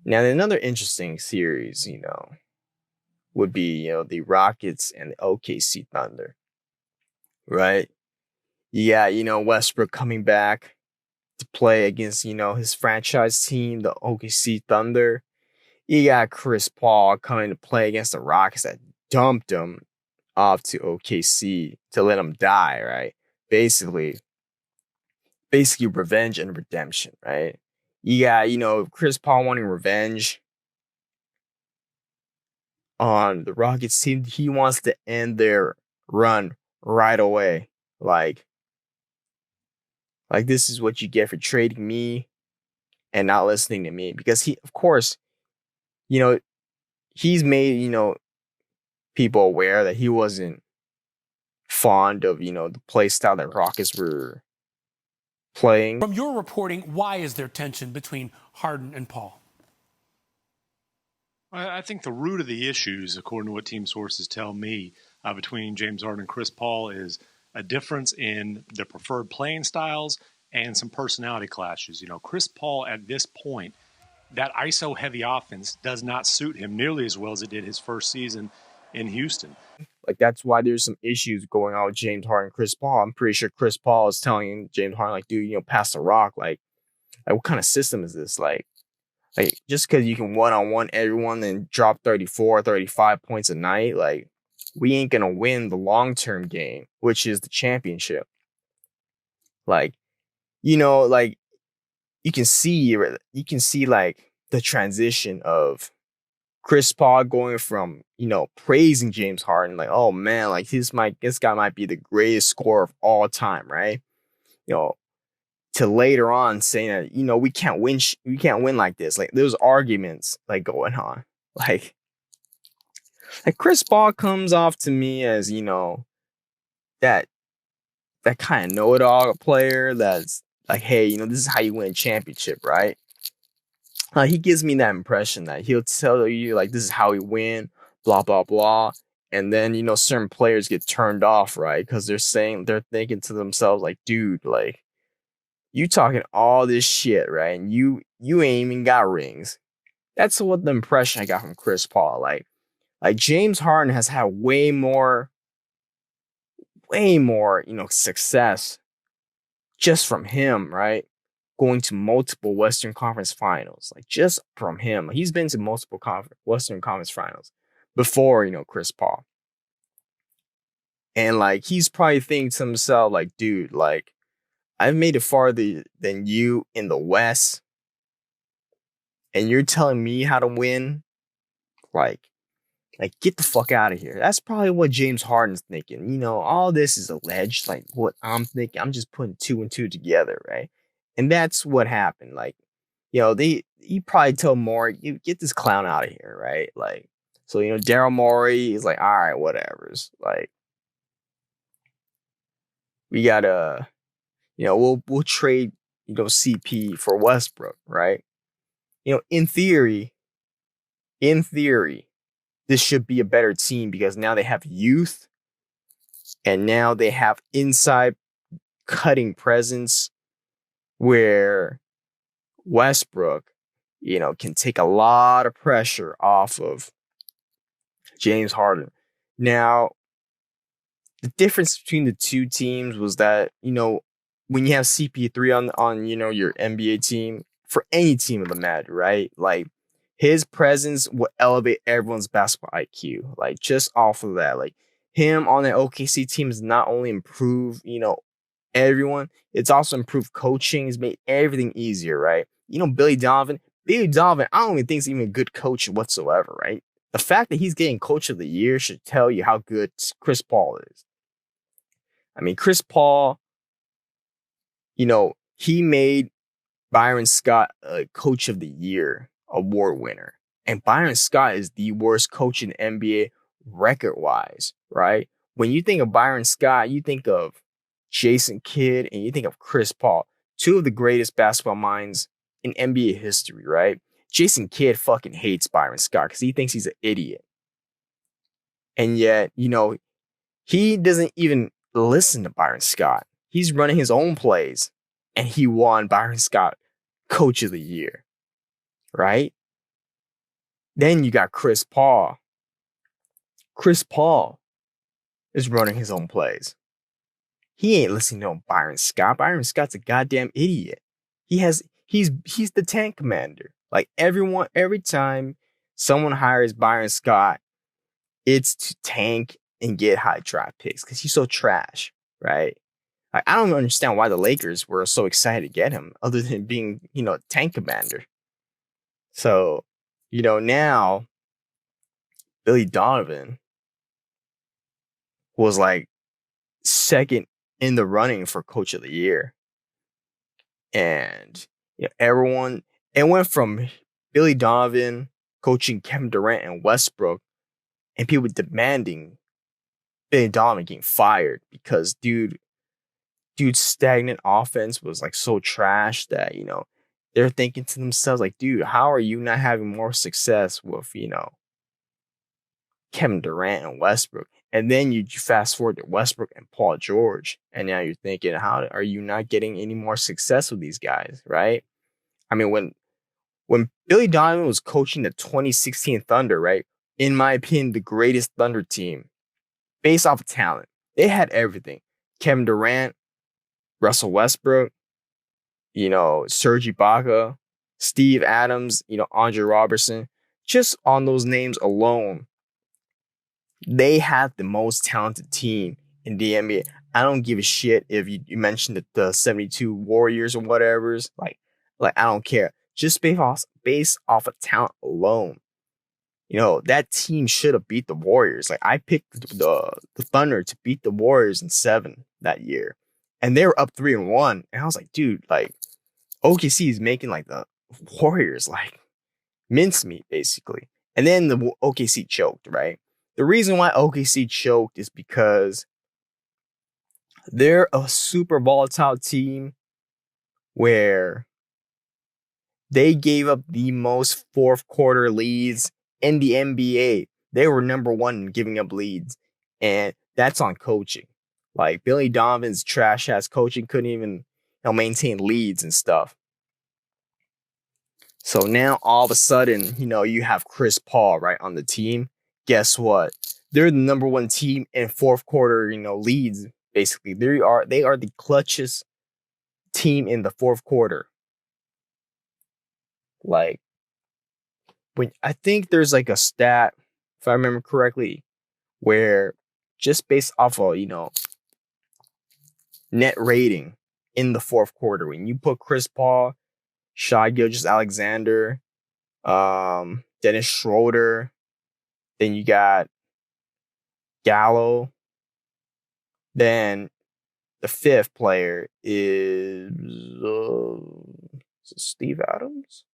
Now, another interesting series, would be, the Rockets and the OKC Thunder, right? Yeah, Westbrook coming back to play against, his franchise team, the OKC Thunder. You got Chris Paul coming to play against the Rockets that dumped him off to OKC to let him die, right? Basically, basically revenge and redemption, right? You got, Chris Paul wanting revenge on the Rockets team. He wants to end their run right away. Like, like this is what you get for trading me and not listening to me. Because he, of course, you know, he's made, people aware that he wasn't fond of, the play style that Rockets were playing. From your reporting, why is there tension between Harden and Paul? I think the root of the issues, according to what team sources tell me, between James Harden and Chris Paul is a difference in their preferred playing styles and some personality clashes. Chris Paul at this point, that ISO heavy offense does not suit him nearly as well as it did his first season in Houston. Like that's why there's some issues going on with James Harden and Chris Paul. I'm pretty sure Chris Paul is telling James Harden, like, dude, pass the rock. Like what kind of system is this? Like just because you can one-on-one everyone and drop 34, 35 points a night, like we ain't gonna win the long-term game, which is the championship. Like, like you can see like the transition of Chris Paul going from, praising James Harden, like, oh man, like this guy might be the greatest scorer of all time, right? You know, to later on saying that, we can't win like this. Like there's arguments like going on. Like Chris Paul comes off to me as, that kind of know-it-all player that's like, hey, this is how you win a championship, right? He gives me that impression that he'll tell you like this is how we win, blah blah blah, and then certain players get turned off, right? Because they're thinking to themselves like, dude, like you talking all this shit, right? And you ain't even got rings. That's what the impression I got from Chris Paul. Like James Harden has had way more, success just from him, right? Going to multiple Western Conference Finals, like just from him. He's been to multiple Western Conference Finals before, Chris Paul. And like he's probably thinking to himself, like, dude, like I've made it farther than you in the West, and you're telling me how to win? Like, get the fuck out of here. That's probably what James Harden's thinking. All this is alleged. Like what I'm thinking, I'm just putting two and two together, right? And that's what happened. Like, he probably told Morey, you get this clown out of here, right? Like, so Daryl Morey is like, all right, whatever's like, we gotta, we'll trade, CP for Westbrook, right? In theory, this should be a better team because now they have youth and now they have inside cutting presence where Westbrook, can take a lot of pressure off of James Harden. Now, the difference between the two teams was that, when you have CP3 on your NBA team, for any team of the matter, right? Like his presence will elevate everyone's basketball IQ. Like just off of that, like him on the OKC team has not only improved, everyone, it's also improved coaching. It's made everything easier, right? Billy Donovan, I don't even think he's even a good coach whatsoever, right? The fact that he's getting coach of the year should tell you how good Chris Paul is. I mean, Chris Paul, he made Byron Scott a coach of the year award winner. And Byron Scott is the worst coach in the NBA record wise, right? When you think of Byron Scott, you think of Jason Kidd and you think of Chris Paul, two of the greatest basketball minds in NBA history, right? Jason Kidd fucking hates Byron Scott because he thinks he's an idiot. And yet, he doesn't even listen to Byron Scott. He's running his own plays and he won Byron Scott Coach of the Year, right? Then you got Chris Paul. Chris Paul is running his own plays. He ain't listening to Byron Scott. Byron Scott's a goddamn idiot. He's the tank commander. Like every time someone hires Byron Scott, it's to tank and get high draft picks because he's so trash, right? Like, I don't understand why the Lakers were so excited to get him, other than being, tank commander. So, now Billy Donovan was like second in the running for coach of the year. And everyone, it went from Billy Donovan coaching Kevin Durant and Westbrook and people demanding Billy Donovan getting fired because dude's stagnant offense was like so trash that, they're thinking to themselves like, dude, how are you not having more success with, Kevin Durant and Westbrook? And then you fast forward to Westbrook and Paul George. And now you're thinking, how are you not getting any more success with these guys, right? I mean, when Billy Donovan was coaching the 2016 Thunder, right? In my opinion, the greatest Thunder team based off of talent. They had everything. Kevin Durant, Russell Westbrook, Serge Ibaka, Steve Adams, Andre Robertson. Just on those names alone, they had the most talented team in the NBA. I don't give a shit if you mentioned the 72 Warriors or whatever's. Like I don't care. Just based off of talent alone. That team should have beat the Warriors. Like, I picked the Thunder to beat the Warriors in 7 that year. And they were up 3-1. And I was like, dude, like, OKC is making like the Warriors like mincemeat, basically. And then the OKC choked, right? The reason why OKC choked is because they're a super volatile team where they gave up the most fourth quarter leads in the NBA. They were number 1 in giving up leads. And that's on coaching. Like, Billy Donovan's trash ass coaching couldn't even maintain leads and stuff. So now all of a sudden, you have Chris Paul right on the team. Guess what? They're the number 1 team in fourth quarter, leads. Basically, they are the clutchest team in the fourth quarter. Like, when I think there's like a stat, if I remember correctly, where just based off of net rating in the fourth quarter, when you put Chris Paul, Shai Gilgeous-Alexander, Dennis Schroeder, then you got Gallo. Then the 5th player is Steve Adams?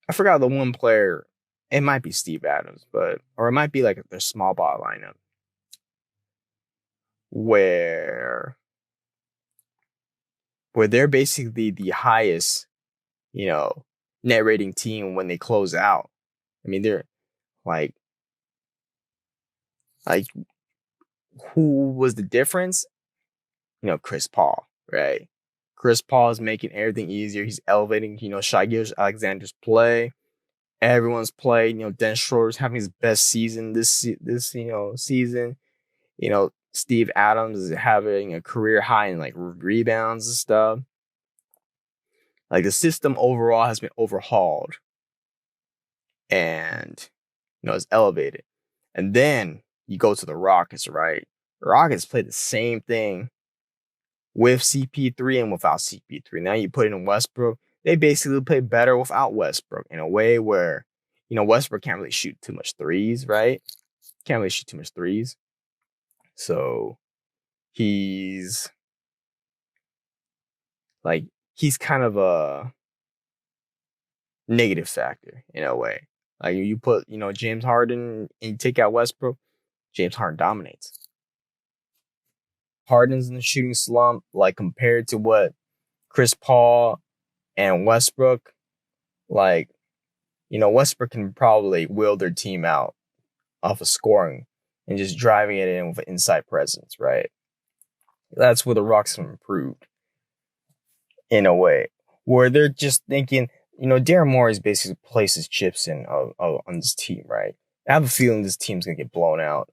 I forgot the one player. It might be Steve Adams, or it might be like their small ball lineup where they're basically the highest, net rating team when they close out. I mean, they're like who was the difference? Chris Paul, right? Chris Paul is making everything easier. He's elevating, Shai Gilgeous-Alexander's play. Everyone's play. Dennis Schroeder's having his best season this season. Steve Adams is having a career high in like rebounds and stuff. Like, the system overall has been overhauled and it's elevated. And then you go to the Rockets, right? The Rockets play the same thing with CP3 and without CP3. Now you put in Westbrook. They basically play better without Westbrook in a way where, Westbrook can't really shoot too much threes, right? Can't really shoot too much threes. So he's kind of a negative factor in a way. Like, you put, James Harden and you take out Westbrook, James Harden dominates. Harden's in the shooting slump, like, compared to what Chris Paul and Westbrook, like, Westbrook can probably will their team out off of scoring and just driving it in with an inside presence, right? That's where the Rockets have improved in a way where they're just thinking, Daryl Morey's basically placed his chips in on this team, right? I have a feeling this team's gonna get blown up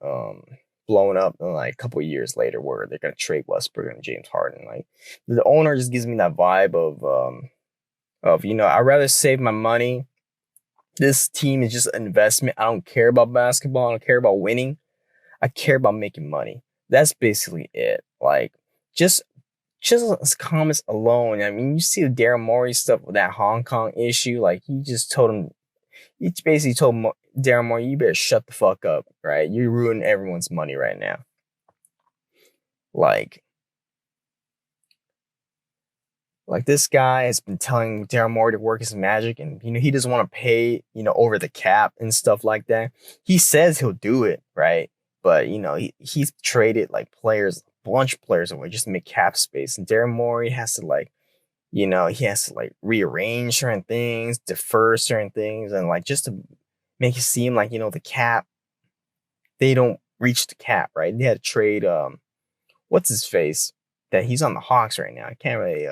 in like a couple of years later, where they're gonna trade Westbrook and James Harden. Like the owner just gives me that vibe of I'd rather save my money. This team is just an investment. I don't care about basketball. I don't care about winning. I care about making money. That's basically it. Like just as comments alone. I mean, you see the Daryl Morey stuff with that Hong Kong issue. Like he basically told Daryl Morey, you better shut the fuck up, right? You're ruining everyone's money right now. Like this guy has been telling Daryl Morey to work his magic, and he doesn't want to pay over the cap and stuff like that. He says he'll do it, right? But he's traded like players, a bunch of players away just to make cap space, and Daryl Morey has to rearrange certain things, defer certain things, and like just to make it seem like the cap, they don't reach the cap, right? They had to trade what's his face that he's on the Hawks right now. I can't really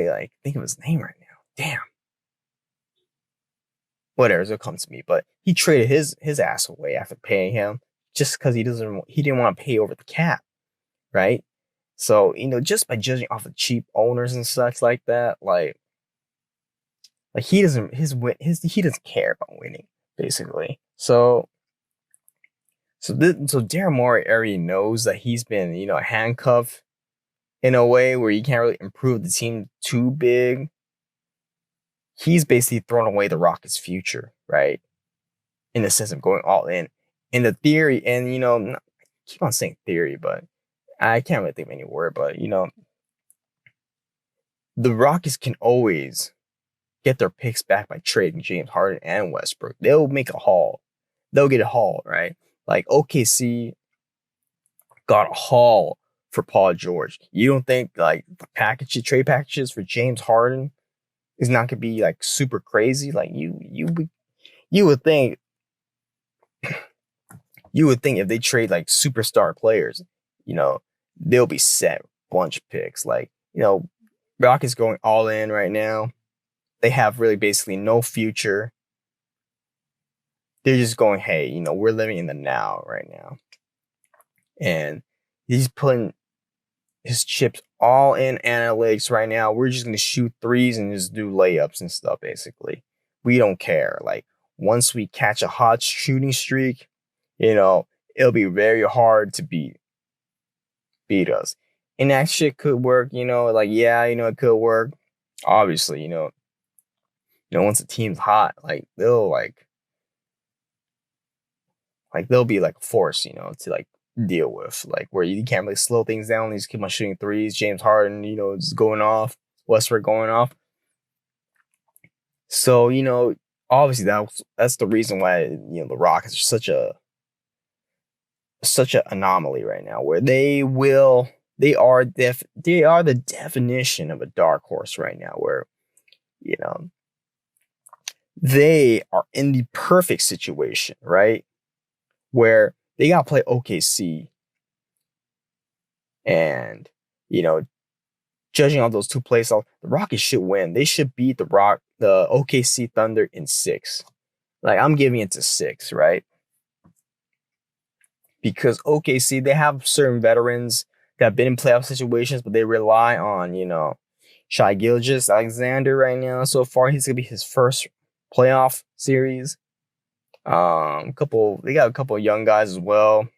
like think of his name right now. Damn. Whatever, it'll come to me. But he traded his ass away after paying him just because he didn't want to pay over the cap, right? So just by judging off of cheap owners and such like that, like he doesn't care about winning basically. So Daryl Morey already knows that he's been handcuffed in a way where you can't really improve the team too big. He's basically thrown away the Rockets' future, right? In the sense of going all in. In the theory, and I keep on saying theory, but I can't really think of any word, but the Rockets can always get their picks back by trading James Harden and Westbrook. They'll make a haul. They'll get a haul, right? Like OKC got a haul for Paul George. You don't think like the trade packages for James Harden is not gonna be like super crazy? Like you would think if they trade like superstar players, they'll be set bunch of picks. Like, Rockets going all in right now. They have really basically no future. They're just going, hey, we're living in the now right now. And he's putting his chips all in analytics right now. We're just going to shoot threes and just do layups and stuff, basically. We don't care. Like, once we catch a hot shooting streak, it'll be very hard to beat us. And that shit could work, it could work. Obviously, once the team's hot, like, they'll be like a force, to like deal with, like where you can't really slow things down. You just keep on shooting threes. James Harden, just going off. Westbrook going off. So, obviously that's the reason why, the Rockets are such an anomaly right now, where they are the definition of a dark horse right now, where, they are in the perfect situation, right? Where they got to play OKC. And, judging on those two plays, the Rockets should win. They should beat the OKC Thunder in 6. Like, I'm giving it to 6, right? Because OKC, they have certain veterans that have been in playoff situations, but they rely on, Shai Gilgeous-Alexander right now. So far, he's going to be his first playoff series. They got a couple of young guys as well.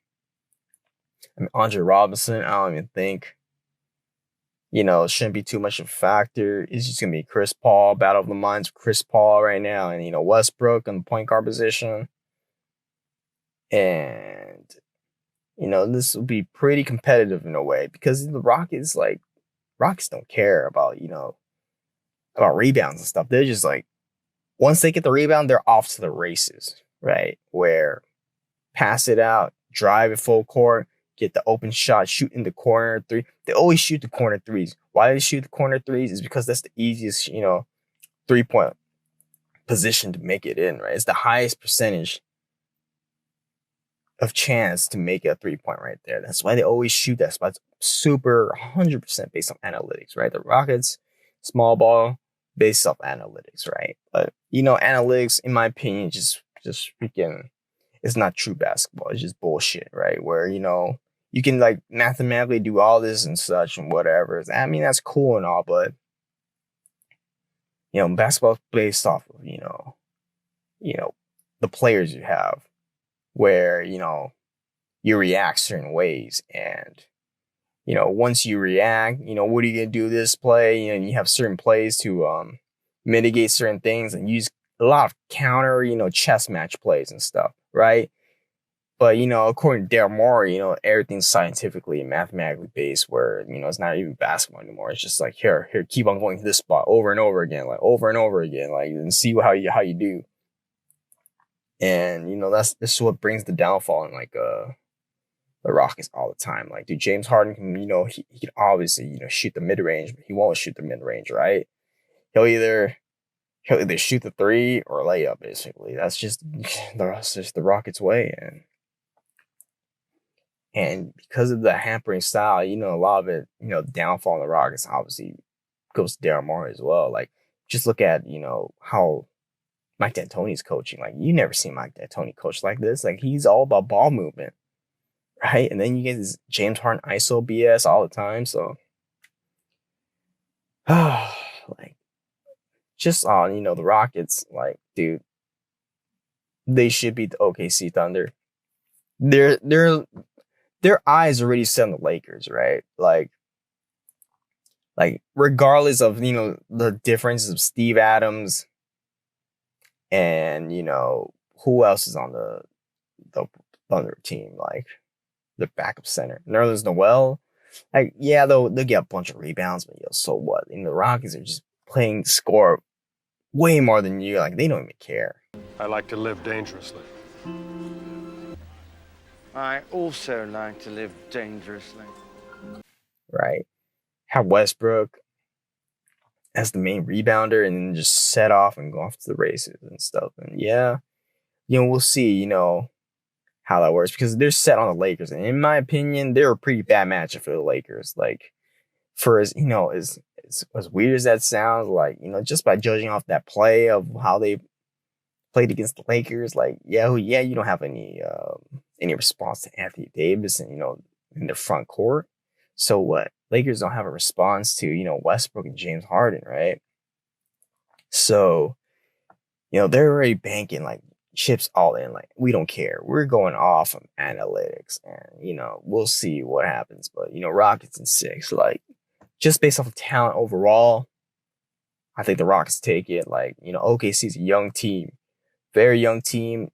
I mean, Andre Robinson, I don't even think, shouldn't be too much of a factor. It's just going to be Chris Paul, battle of the minds of Chris Paul right now, and, Westbrook on the point guard position. And, this will be pretty competitive in a way, because the Rockets don't care about, about rebounds and stuff. They're just like, once they get the rebound, they're off to the races, right? Where pass it out, drive it full court, get the open shot, shoot in the corner three. They always shoot the corner threes. Why they shoot the corner threes is because that's the easiest, 3-point position to make it in, right? It's the highest percentage of chance to make a 3-point right there. That's why they always shoot that spot. It's super 100% based on analytics, right? The Rockets, small ball based off analytics, right? But analytics, in my opinion, just freaking, it's not true basketball. It's just bullshit, right? Where you can like mathematically do all this and such and whatever. I mean, that's cool and all, but basketball based off of the players you have, where you react certain ways, and once you react, what are you gonna do this play? You have certain plays to mitigate certain things, and use a lot of counter, chess match plays and stuff, right? But according to Daryl Morey, everything's scientifically and mathematically based, where it's not even basketball anymore. It's just like here, keep on going to this spot over and over again, and see how you do. And this is what brings the downfall in like the Rockets all the time. Like, dude, James Harden can he can obviously shoot the mid range, but he won't shoot the mid range, right? He'll either shoot the three or layup. Basically, that's just the Rockets' way. And because of the hampering style, a lot of it, the downfall in the Rockets obviously goes to Daryl Morey as well. Like, just look at how Mike D'Antoni's coaching. Like, you never seen Mike D'Antoni coach like this. Like, he's all about ball movement, right? And then you get this James Harden ISO BS all the time. So, like, just on the Rockets, like, dude, they should beat the OKC Thunder. Their eyes already set on the Lakers, right? Like regardless of the differences of Steve Adams and who else is on the Thunder team, like the backup center, Nerlens Noel. Like, yeah, they'll get a bunch of rebounds, but so what? The Rockets are just playing to score way more than you. Like, they don't even care. I like to live dangerously. I also like to live dangerously. Right? Have Westbrook as the main rebounder and then just set off and go off to the races and stuff. And yeah, we'll see, how that works, because they're set on the Lakers. And in my opinion, they're a pretty bad matchup for the Lakers. Like, for as weird as that sounds, like, just by judging off that play of how they played against the Lakers, like, yeah, you don't have any response to Anthony Davis and in the front court. So what? Lakers don't have a response to Westbrook and James Harden, right? So they're already banking like chips all in. Like, we don't care. We're going off of analytics, and we'll see what happens. But Rockets in 6, like, just based off of talent overall, I think the Rockets take it. Like, OKC's a young team. Very young team,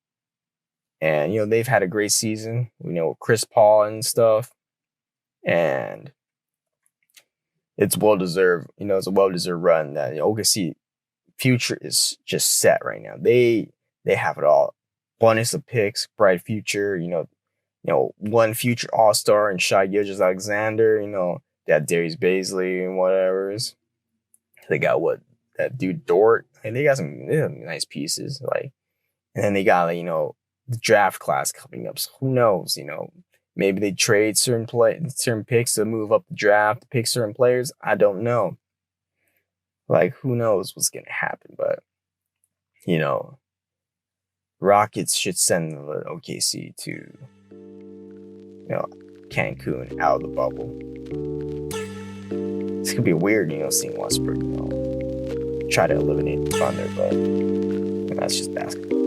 and they've had a great season, with Chris Paul and stuff, and it's well deserved. It's a well deserved run that OKC future is just set right now. They have it all. Bonus of picks, bright future. One future All-Star and Shai Gilgeous-Alexander. They have Darius Baisley and whatever's. They got that dude Dort, and they have some nice pieces like. And then they got, the draft class coming up. So who knows, maybe they trade certain picks to move up the draft, pick certain players. I don't know. Like, who knows what's going to happen. But, Rockets should send the OKC to, Cancun, out of the bubble. It's going to be weird, seeing Westbrook, try to eliminate the Thunder. But that's just basketball.